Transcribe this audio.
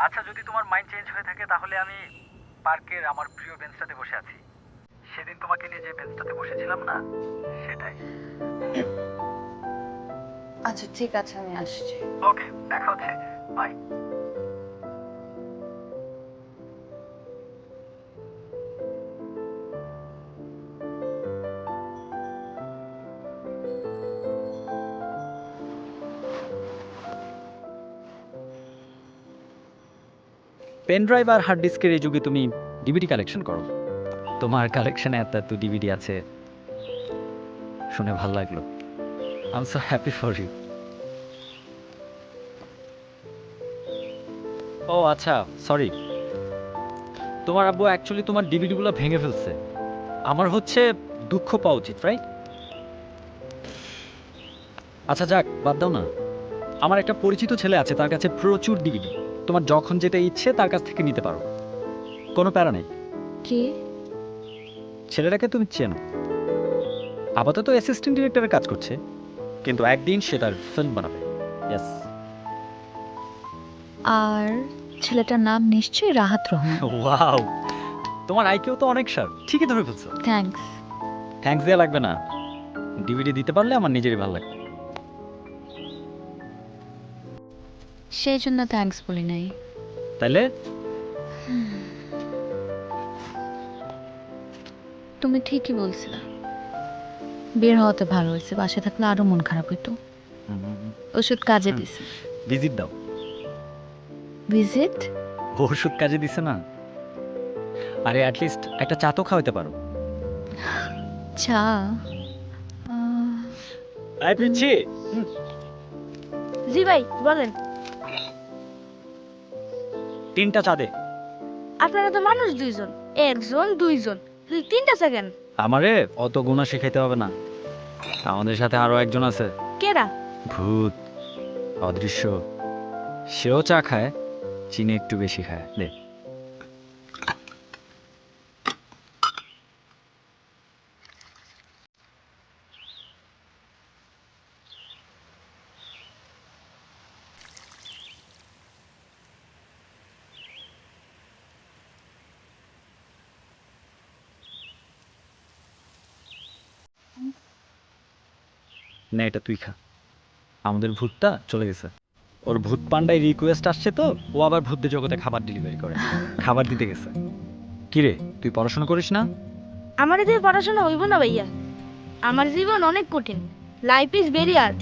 আচ্ছা, যদি তোমার মাইন্ড চেঞ্জ হয়ে থাকে তাহলে আমি পার্কের আমার প্রিয় বেঞ্চটাতে বসে আছি। সেদিন তোমাকে নিয়ে যে বেঞ্চটাতে বসেছিলাম না, সেটাই। আচ্ছা ঠিক আছে, আমি আসছি। ওকে, দেখা হচ্ছে। বাই। পেন ড্রাইভ আর হার্ড ডিস্কের এই যুগে তুমি ডিভিডি কালেকশন করো। তোমার কালেকশনে এত এত ডিভিডি আছে, শুনে ভালো লাগলো। I am so happy for you. ও আচ্ছা, সরি। তোমার আব্বু অ্যাকচুয়ালি তোমার ডিভিডিগুলো ভেঙে ফেলছে। আমার হচ্ছে দুঃখ পাওয়া উচিত, রাইট? আচ্ছা যাক, বাদ দাও না। আমার একটা পরিচিত ছেলে আছে, তার কাছে প্রচুর ডিভিডি। তোমার যখন যেটা ইচ্ছে তার কাছ থেকে নিতে পারো, কোনো প্যারা নেই। কি? ছেলেটাকে তুমি চেনো। আপাতত অ্যাসিস্ট্যান্ট ডিরেক্টরের কাজ করছে, কিন্তু একদিন সে তার ফিল্ম বানাবে। ইয়েস। আর ছেলেটার নাম নিশ্চয়ই রাহাত রহমান। ওয়াও, তোমার আইকিউ তো অনেক শার্প, ঠিকই ধরে ফেলছো। থ্যাঙ্কস। থ্যাঙ্কস দেওয়া লাগবে না, ডিভিডি দিতে পারলে আমার নিজেরই ভালো লাগে। সেই জন্য থ্যাঙ্কস বলি নাই। তাইলে তুমি ঠিকই বলছিলা, বের হওয়াতে ভালো হয়েছে, বাসায় থাকলে আরো মন খারাপ হইতো। ওষুধ কাজে দিছে। ভিজিট দাও। ভিজিট? ওষুধ কাজে দিছে না? আরে অ্যাটলিস্ট একটা চা তো খাওয়াতে পারো। চা? আই পিচ্ছি। জি ভাই বলেন। 3টা চা দে। আপনারা তো মানুষ দুইজন, একজন দুইজন, তিনটা সেকেন্ড। আমারে অত গুণা শেখাইতে হবে না, আমাদের সাথে আরো একজন আছে। কেডা? ভূত, অদৃশ্য। সেও চা খায়, চিনি একটু বেশি খায়। দে। নে, এটা তুই খা। আমাদের ভূতটা চলে গেছে, ওর ভূত পান্ডায় রিকোয়েস্ট আসছে তো, ও আবার ভূতদের জগতে খাবার ডেলিভারি করে, খাবার দিতে গেছে। কিরে, তুই পড়াশোনা করিস না? আমার এদের পড়াশোনা হইব না ভাইয়া, আমার জীবন অনেক কঠিন, লাইফ ইজ ভেরি হার্ড।